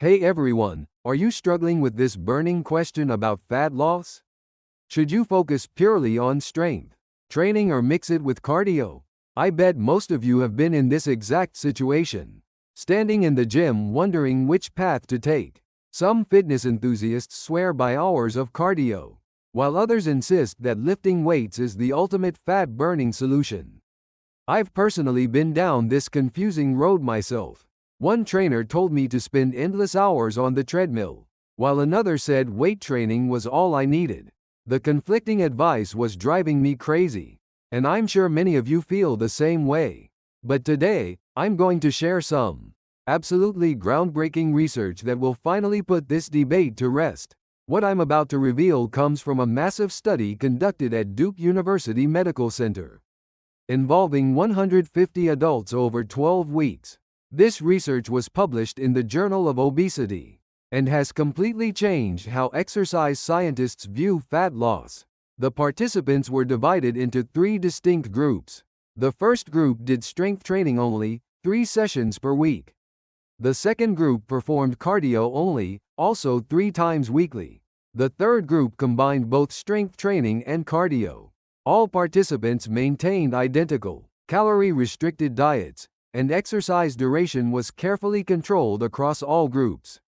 Hey everyone, are you struggling with this burning question about fat loss? Should you focus purely on strength training or mix it with cardio? I bet most of you have been in this exact situation, standing in the gym wondering which path to take. Some fitness enthusiasts swear by hours of cardio, while others insist that lifting weights is the ultimate fat-burning solution. I've personally been down this confusing road myself. One trainer told me to spend endless hours on the treadmill, while another said weight training was all I needed. The conflicting advice was driving me crazy, and I'm sure many of you feel the same way. But today, I'm going to share some absolutely groundbreaking research that will finally put this debate to rest. What I'm about to reveal comes from a massive study conducted at Duke University Medical Center, involving 150 adults over 12 weeks. This research was published in the Journal of Obesity and has completely changed how exercise scientists view fat loss. The participants were divided into 3 distinct groups. The first group did strength training only, 3 sessions per week. The second group performed cardio only, also 3 times weekly. The third group combined both strength training and cardio. All participants maintained identical, calorie-restricted diets, and exercise duration was carefully controlled across all groups.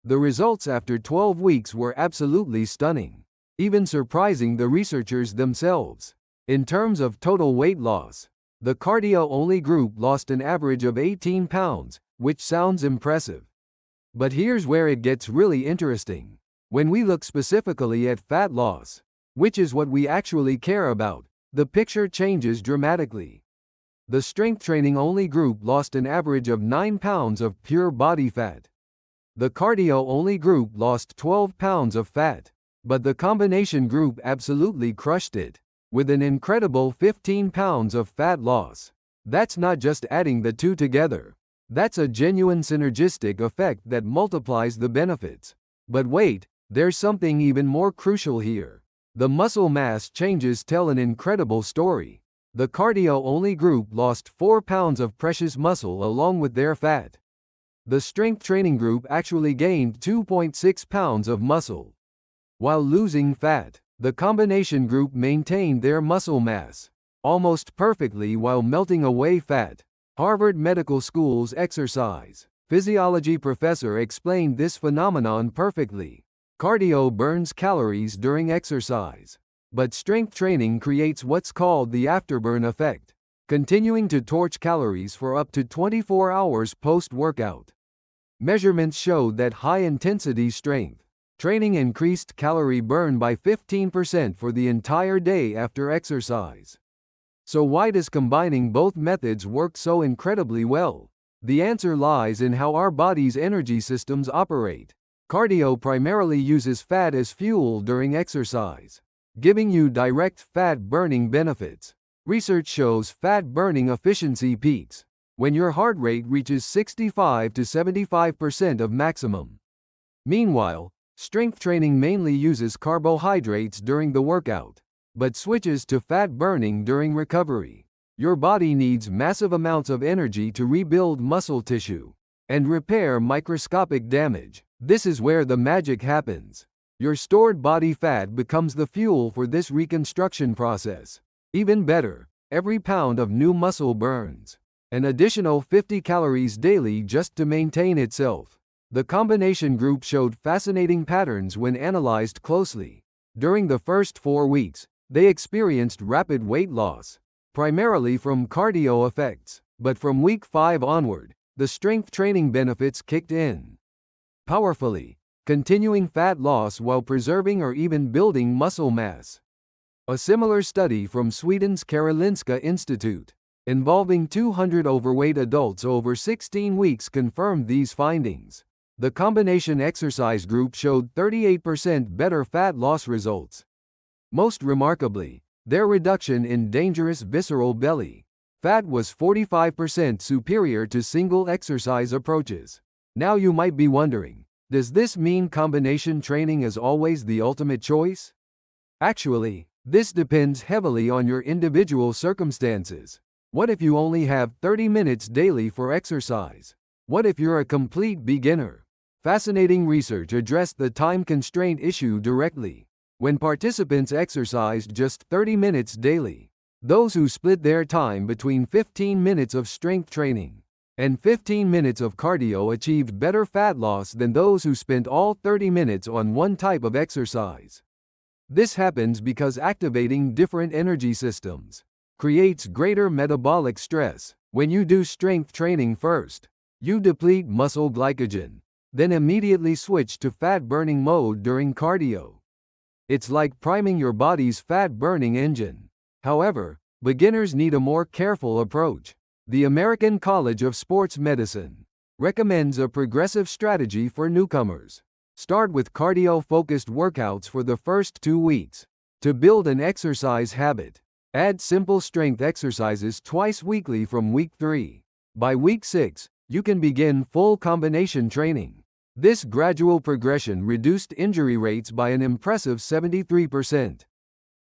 The results after 12 weeks were absolutely stunning, even surprising the researchers themselves. In terms of total weight loss, the cardio-only group lost an average of 18 pounds, which sounds impressive. But here's where it gets really interesting. When we look specifically at fat loss, which is what we actually care about, the picture changes dramatically. The strength training only group lost an average of 9 pounds of pure body fat. The cardio only group lost 12 pounds of fat. But the combination group absolutely crushed it, with an incredible 15 pounds of fat loss. That's not just adding the two together. That's a genuine synergistic effect that multiplies the benefits. But wait, there's something even more crucial here. The muscle mass changes tell an incredible story. The cardio-only group lost 4 pounds of precious muscle along with their fat. The strength training group actually gained 2.6 pounds of muscle. While losing fat, the combination group maintained their muscle mass almost perfectly while melting away fat. Harvard Medical School's exercise physiology professor explained this phenomenon perfectly. Cardio burns calories during exercise, but strength training creates what's called the afterburn effect, continuing to torch calories for up to 24 hours post-workout. Measurements showed that high-intensity strength training increased calorie burn by 15% for the entire day after exercise. So why does combining both methods work so incredibly well? The answer lies in how our body's energy systems operate. Cardio primarily uses fat as fuel during exercise, giving you direct fat-burning benefits. Research shows fat-burning efficiency peaks when your heart rate reaches 65 to 75% of maximum. Meanwhile, strength training mainly uses carbohydrates during the workout, but switches to fat burning during recovery. Your body needs massive amounts of energy to rebuild muscle tissue and repair microscopic damage. This is where the magic happens. Your stored body fat becomes the fuel for this reconstruction process. Even better, every pound of new muscle burns an additional 50 calories daily just to maintain itself. The combination group showed fascinating patterns when analyzed closely. During the first 4 weeks, they experienced rapid weight loss, primarily from cardio effects. But from week 5 onward, the strength training benefits kicked in powerfully, continuing fat loss while preserving or even building muscle mass. A similar study from Sweden's Karolinska Institute, involving 200 overweight adults over 16 weeks, confirmed these findings. The combination exercise group showed 38% better fat loss results. Most remarkably, their reduction in dangerous visceral belly fat was 45% superior to single exercise approaches. Now you might be wondering, does this mean combination training is always the ultimate choice? Actually, this depends heavily on your individual circumstances. What if you only have 30 minutes daily for exercise? What if you're a complete beginner? Fascinating research addressed the time constraint issue directly. When participants exercised just 30 minutes daily, those who split their time between 15 minutes of strength training and 15 minutes of cardio achieved better fat loss than those who spent all 30 minutes on one type of exercise. This happens because activating different energy systems creates greater metabolic stress. When you do strength training first, you deplete muscle glycogen, then immediately switch to fat-burning mode during cardio. It's like priming your body's fat-burning engine. However, beginners need a more careful approach. The American College of Sports Medicine recommends a progressive strategy for newcomers. Start with cardio-focused workouts for the first 2 weeks. To build an exercise habit, add simple strength exercises twice weekly from week 3. By week 6, you can begin full combination training. This gradual progression reduced injury rates by an impressive 73%.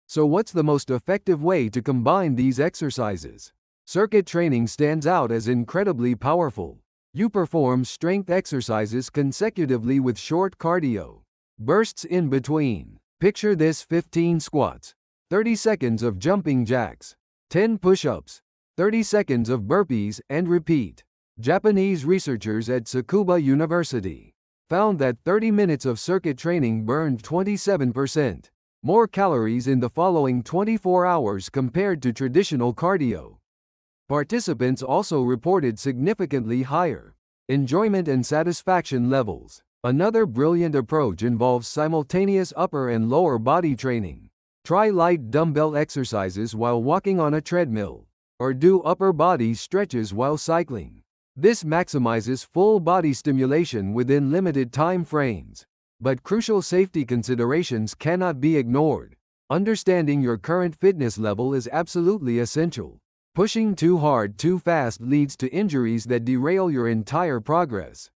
So what's the most effective way to combine these exercises? Circuit training stands out as incredibly powerful. You perform strength exercises consecutively with short cardio bursts in between. Picture this: 15 squats, 30 seconds of jumping jacks, 10 push-ups, 30 seconds of burpees, and repeat. Japanese researchers at Tsukuba University found that 30 minutes of circuit training burned 27% more calories in the following 24 hours compared to traditional cardio. Participants also reported significantly higher enjoyment and satisfaction levels. Another brilliant approach involves simultaneous upper and lower body training. Try light dumbbell exercises while walking on a treadmill, or do upper body stretches while cycling. This maximizes full body stimulation within limited time frames. But crucial safety considerations cannot be ignored. Understanding your current fitness level is absolutely essential. Pushing too hard too fast leads to injuries that derail your entire progress.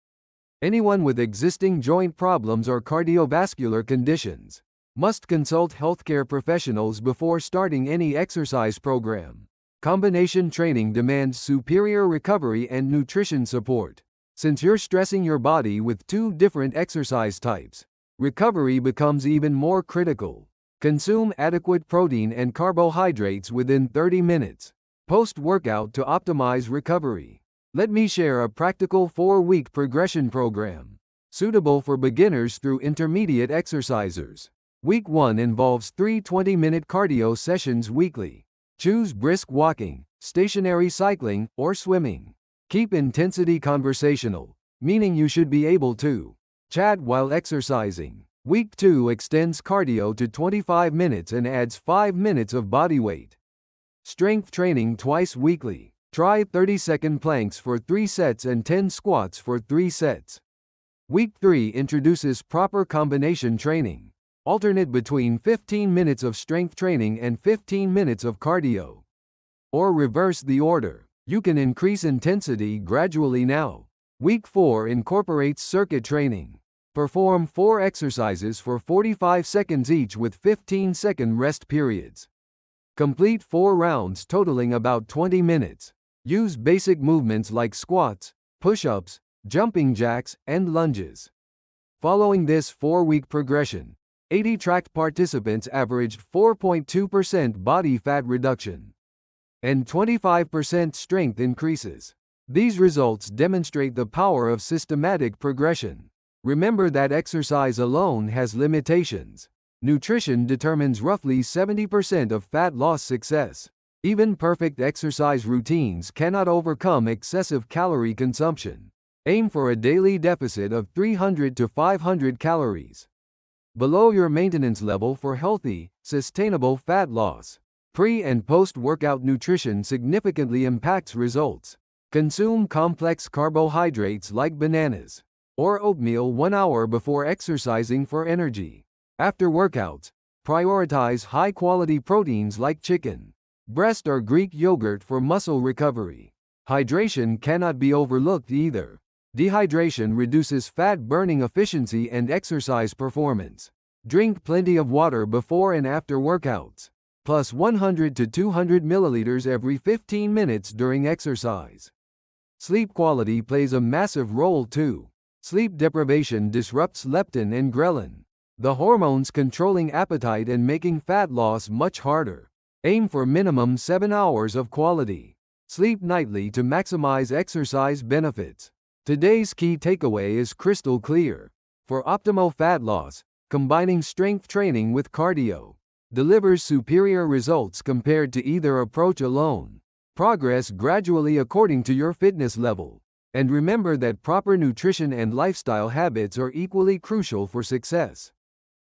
Anyone with existing joint problems or cardiovascular conditions must consult healthcare professionals before starting any exercise program. Combination training demands superior recovery and nutrition support. Since you're stressing your body with 2 different exercise types, recovery becomes even more critical. Consume adequate protein and carbohydrates within 30 minutes post-workout to optimize recovery. Let me share a practical 4-week progression program suitable for beginners through intermediate exercisers. Week 1 involves 3 20-minute cardio sessions weekly. Choose brisk walking, stationary cycling, or swimming. Keep intensity conversational, meaning you should be able to chat while exercising. Week 2 extends cardio to 25 minutes and adds 5 minutes of body weight. Strength training twice weekly. Try 30-second planks for 3 sets and 10 squats for 3 sets. Week 3 introduces proper combination training. Alternate between 15 minutes of strength training and 15 minutes of cardio. Or reverse the order. You can increase intensity gradually now. Week 4 incorporates circuit training. Perform 4 exercises for 45 seconds each with 15-second rest periods. Complete 4 rounds totaling about 20 minutes. Use basic movements like squats, push-ups, jumping jacks, and lunges. Following this 4-week progression, 80 tracked participants averaged 4.2% body fat reduction and 25% strength increases. These results demonstrate the power of systematic progression. Remember that exercise alone has limitations. Nutrition determines roughly 70% of fat loss success. Even perfect exercise routines cannot overcome excessive calorie consumption. Aim for a daily deficit of 300 to 500 calories below your maintenance level for healthy, sustainable fat loss. Pre- and post-workout nutrition significantly impacts results. Consume complex carbohydrates like bananas or oatmeal 1 hour before exercising for energy. After workouts, prioritize high-quality proteins like chicken, breast, or Greek yogurt for muscle recovery. Hydration cannot be overlooked either. Dehydration reduces fat burning efficiency and exercise performance. Drink plenty of water before and after workouts, plus 100 to 200 milliliters every 15 minutes during exercise. Sleep quality plays a massive role too. Sleep deprivation disrupts leptin and ghrelin, the hormones controlling appetite and making fat loss much harder. Aim for minimum 7 hours of quality sleep nightly to maximize exercise benefits. Today's key takeaway is crystal clear. For optimal fat loss, combining strength training with cardio delivers superior results compared to either approach alone. Progress gradually according to your fitness level. And remember that proper nutrition and lifestyle habits are equally crucial for success.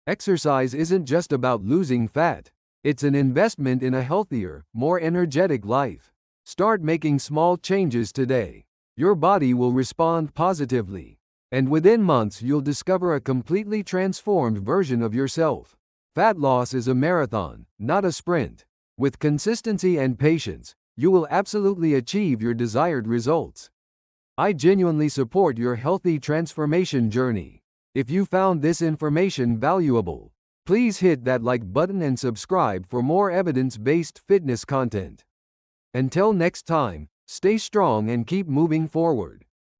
Exercise isn't just about losing fat. It's an investment in a healthier, more energetic life. Start making small changes today. Your body will respond positively. And within months you'll discover a completely transformed version of yourself. Fat loss is a marathon, not a sprint. With consistency and patience, you will absolutely achieve your desired results. I genuinely support your healthy transformation journey. If you found this information valuable, please hit that like button and subscribe for more evidence-based fitness content. Until next time, stay strong and keep moving forward.